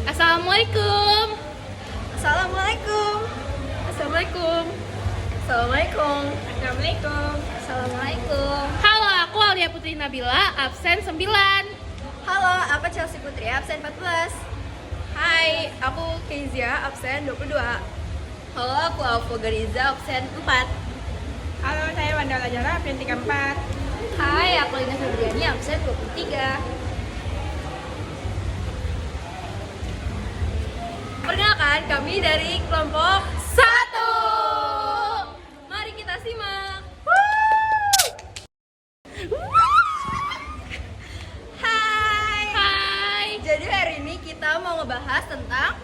Assalamualaikum. Assalamualaikum. Assalamualaikum. Assalamualaikum. Assalamualaikum. Assalamualaikum. Halo, aku Alia Putri Nabila, absen 9. Halo, aku Chelsea Putri, absen 14. Hai, aku Kezia, absen 22. Halo, aku Alfa Gariza, absen 4. Halo, saya Wanda Lajara, absen 34. Hai, aku Lina Febriani, absen 23. Perkenalkan, kami dari kelompok 1. Mari kita simak. Hai. Jadi hari ini kita mau ngebahas tentang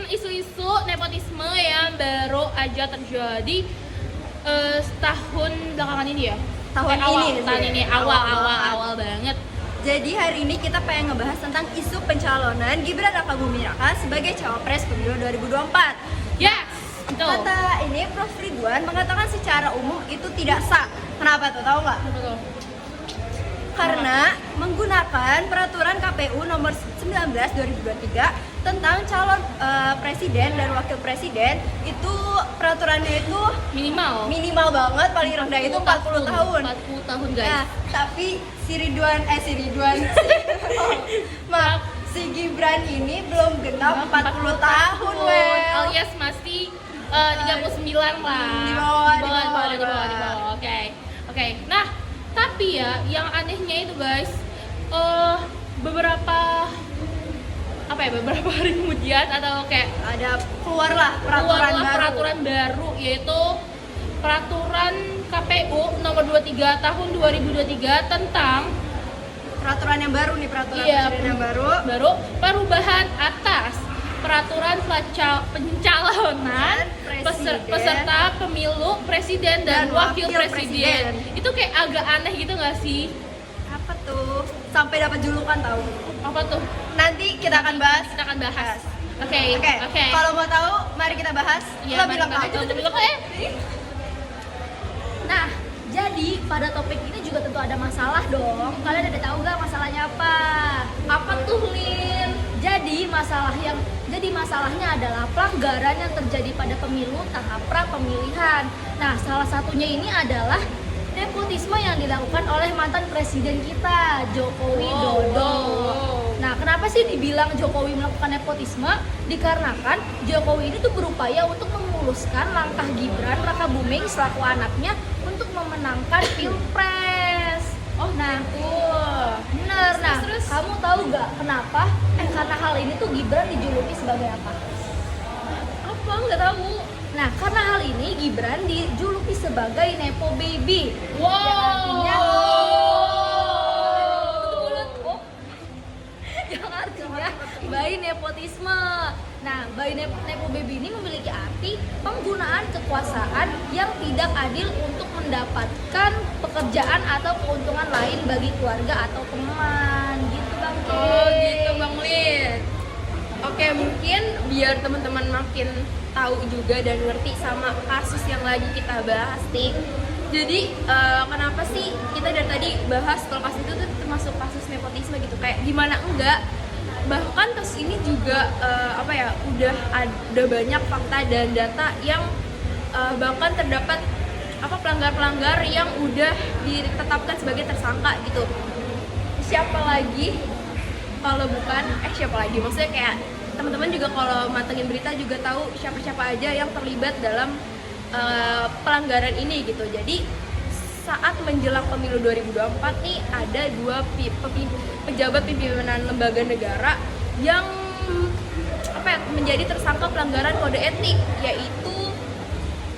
Isu-isu nepotisme yang baru aja terjadi setahun belakangan ini ya. Tahun ini. Awal banget. Jadi hari ini kita pengen ngebahas tentang isu pencalonan Gibran Rakabuming Raka sebagai cawapres pemilu 2024. Yes, betul. Kata ini Prof. Ridwan mengatakan secara umum itu tidak sah. Kenapa tuh? Tahu nggak? Betul. Karena menggunakan peraturan KPU nomor 19 2023 tentang calon presiden dan wakil presiden, itu peraturannya itu minimal banget, paling rendah itu 40 tahun. 40 tahun, guys. Nah, tapi si Gibran ini belum genap 40 tahun, Wel. Alias masih 39 lah. Di bawah. Oke. Nah, tapi ya yang anehnya itu, guys, beberapa hari kemudian atau kayak Ada keluarlah peraturan baru, yaitu peraturan KPU nomor 23 tahun 2023 tentang peraturan yang baru nih, peraturan Iya, presiden yang baru. perubahan atas peraturan pencalonan Presiden. peserta pemilu presiden dan wakil presiden. Itu kayak agak aneh gitu nggak sih? Apa tuh? Sampai dapat julukan tahu. Apa tuh? Nanti kita akan bahas. Oke. Kalau mau tahu, mari kita bahas Iya, lebih mari kita lengkap. lebih lengkap. Nah, jadi pada topik ini juga tentu ada masalah dong. Kalian ada tahu nggak masalahnya apa? Apa tuh, Lin? Jadi masalahnya adalah pelanggaran yang terjadi pada pemilu tahap pra pemilihan. Nah, salah satunya ini adalah nepotisme yang dilakukan oleh mantan presiden kita, Joko Widodo. Nah, kenapa sih dibilang Jokowi melakukan nepotisme? Dikarenakan Jokowi ini tuh berupaya untuk memuluskan langkah Gibran Rakabuming selaku anaknya untuk memenangkan Pilpres. Bener. Nah, Terus? kamu tahu gak kenapa? Karena hal ini tuh Gibran dijuluki sebagai apa? Apa? Nggak tahu. Nah, karena hal ini Gibran dijuluki sebagai Nepo Baby. Yang artinya bayi nepotisme. Nah, bayi Nepo Baby ini memiliki arti penggunaan kekuasaan yang tidak adil untuk mendapatkan pekerjaan atau keuntungan lain bagi keluarga atau teman. Gitu, Bang. Gitu, Bang Lin. Oke, mungkin biar teman-teman makin tahu juga dan ngerti sama kasus yang lagi kita bahas nih. Jadi kenapa sih kita dari tadi bahas kalau kasus itu tuh termasuk kasus nepotisme gitu, kayak gimana enggak? Bahkan kasus ini juga udah ada banyak fakta dan data yang bahkan terdapat pelanggar-pelanggar yang udah ditetapkan sebagai tersangka gitu. Siapa lagi maksudnya kayak teman-teman juga kalau matengin berita juga tahu siapa-siapa aja yang terlibat dalam pelanggaran ini gitu. Jadi saat menjelang pemilu 2024 nih ada dua pejabat pimpinan lembaga negara yang menjadi tersangka pelanggaran kode etik, yaitu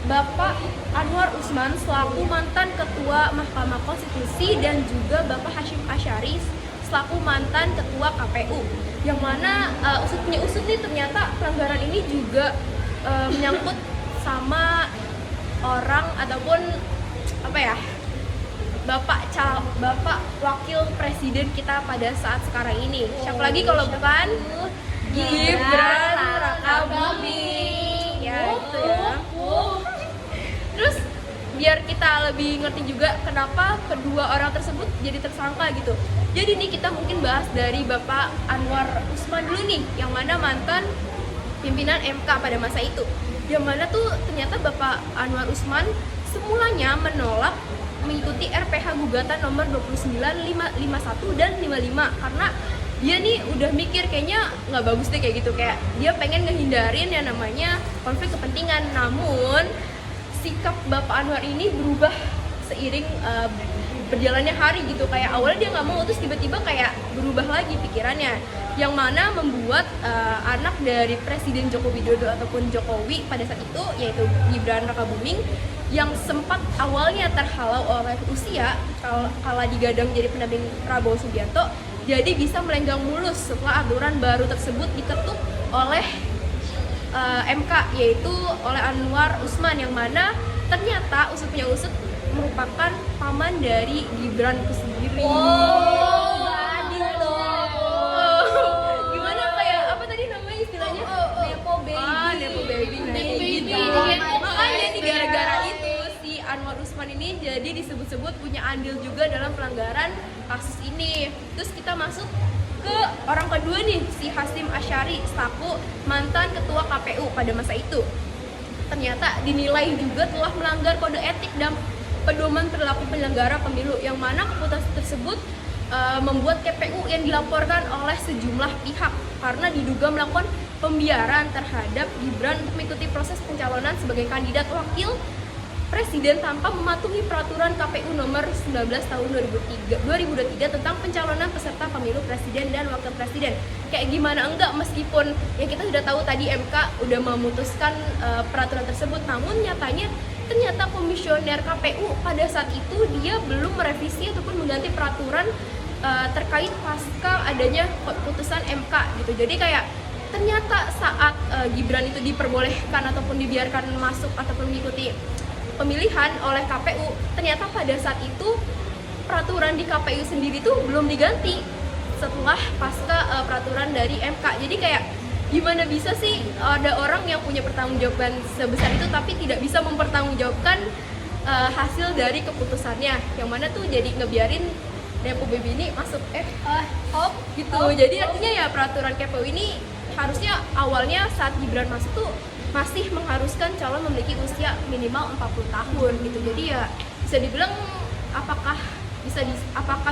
Bapak Anwar Usman selaku mantan ketua Mahkamah Konstitusi dan juga Bapak Hashim Asyari selaku mantan ketua KPU, yang mana usut nih ternyata pelanggaran ini juga menyangkut sama orang ataupun Bapak wakil presiden kita pada saat sekarang ini. Siapa lagi kalau bukan Gibran Rakabuming. Ya, gitu ya. Terus biar kita lebih ngerti juga kenapa kedua orang tersebut jadi tersangka gitu. Jadi nih kita mungkin bahas dari Bapak Anwar Usman dulu nih, yang mana mantan pimpinan MK pada masa itu. Yang mana tuh ternyata Bapak Anwar Usman semulanya menolak mengikuti RPH gugatan nomor 29, 51 dan 55 karena dia nih udah mikir kayaknya nggak bagus deh kayak gitu, kayak dia pengen ngehindarin yang namanya konflik kepentingan. Namun sikap Bapak Anwar ini berubah seiring berjalannya hari gitu, kayak awalnya dia nggak mau, terus tiba-tiba kayak berubah lagi pikirannya, yang mana membuat anak dari Presiden Joko Widodo ataupun Jokowi pada saat itu, yaitu Gibran Rakabuming, yang sempat awalnya terhalau oleh usia kala digadang jadi pendamping Prabowo Subianto, jadi bisa melenggang mulus setelah aturan baru tersebut diketuk oleh MK, yaitu oleh Anwar Usman, yang mana ternyata usut punya usut merupakan paman dari Gibran itu sendiri. Adil dong. Gimana, kayak apa tadi namanya istilahnya? Nepo baby. Nepo baby. Nepo baby. Makanya nih gara-gara itu si Anwar Usman ini jadi disebut-sebut punya andil juga dalam pelanggaran kasus ini. Terus kita masuk ke orang kedua nih, si Hasyim Asyari selaku mantan ketua KPU pada masa itu. Ternyata dinilai juga telah melanggar kode etik dan pedoman perilaku penyelenggara pemilu, yang mana keputusan tersebut membuat KPU yang dilaporkan oleh sejumlah pihak karena diduga melakukan pembiaran terhadap Gibran untuk mengikuti proses pencalonan sebagai kandidat wakil presiden tanpa mematuhi peraturan KPU nomor 19 tahun 2023 tentang pencalonan peserta pemilu presiden dan wakil presiden. Kayak gimana enggak, meskipun ya kita sudah tahu tadi MK udah memutuskan peraturan tersebut, namun nyatanya ternyata komisioner KPU pada saat itu dia belum merevisi ataupun mengganti peraturan terkait pasca adanya putusan MK gitu. Jadi kayak ternyata saat Gibran itu diperbolehkan ataupun dibiarkan masuk ataupun mengikuti pemilihan oleh KPU, ternyata pada saat itu peraturan di KPU sendiri tuh belum diganti setelah pasca peraturan dari MK. Jadi kayak gimana bisa sih ada orang yang punya pertanggungjawaban sebesar itu tapi tidak bisa mempertanggungjawabkan hasil dari keputusannya, yang mana tuh jadi ngebiarin Nepo Baby ini masuk gitu. Jadi artinya ya peraturan KPU ini harusnya awalnya saat Gibran masuk tuh masih mengharuskan calon memiliki usia minimal 40 tahun gitu. Jadi ya bisa dibilang apakah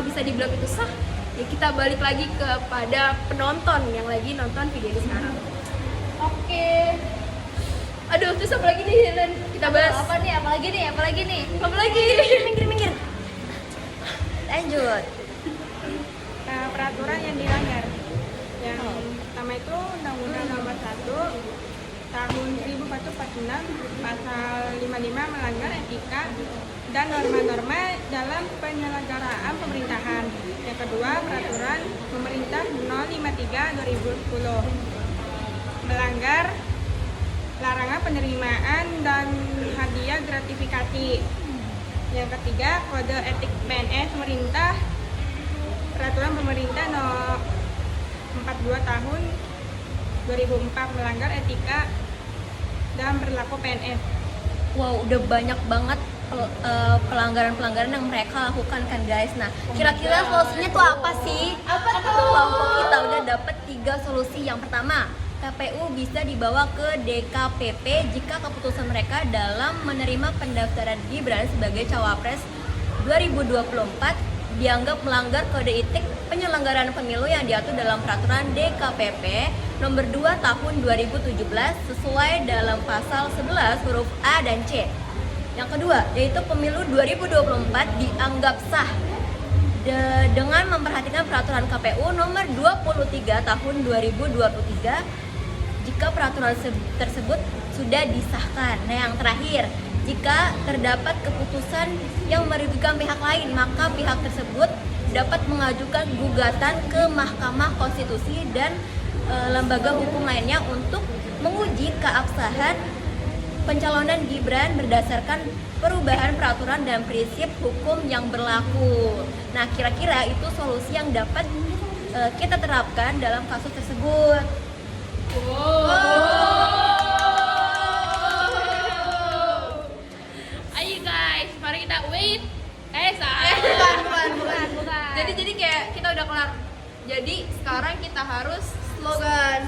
bisa dibilang itu sah? Ya kita balik lagi kepada penonton yang lagi nonton video ini sekarang. Oke. Aduh, terus apa lagi nih Helen? Kita bahas Apalagi nih? apa lagi? Minggir. Lanjut. Peraturan yang dilanggar. Yang pertama itu Undang-Undang Nomor 1 Tahun 1446 Pasal 55 melanggar etika dan norma-norma dalam penyelenggaraan pemerintahan. Yang kedua, Peraturan Pemerintah 053/2010 melanggar larangan penerimaan dan hadiah gratifikasi. Yang ketiga, Kode Etik PNS Pemerintah, Peraturan Pemerintah No. 42 Tahun 2004 melanggar etika dan perilaku PNS. Wow, udah banyak banget pelanggaran-pelanggaran yang mereka lakukan kan guys. Nah, kira-kira solusinya tuh apa sih? Kelompok kita udah dapet 3 solusi. Yang pertama, KPU bisa dibawa ke DKPP jika keputusan mereka dalam menerima pendaftaran Gibran sebagai cawapres 2024 dianggap melanggar kode etik penyelenggaraan pemilu yang diatur dalam peraturan DKPP nomor 2 tahun 2017 sesuai dalam pasal 11 huruf A dan C. Yang kedua, yaitu pemilu 2024 dianggap sah dengan memperhatikan peraturan KPU nomor 23 tahun 2023 jika peraturan tersebut sudah disahkan. Nah, yang terakhir, jika terdapat keputusan yang merugikan pihak lain, maka pihak tersebut dapat mengajukan gugatan ke Mahkamah Konstitusi dan lembaga hukum lainnya untuk menguji keabsahan pencalonan Gibran berdasarkan perubahan peraturan dan prinsip hukum yang berlaku. Nah, kira-kira itu solusi yang dapat kita terapkan dalam kasus tersebut. Ayo guys, Jadi sekarang kita harus Slogan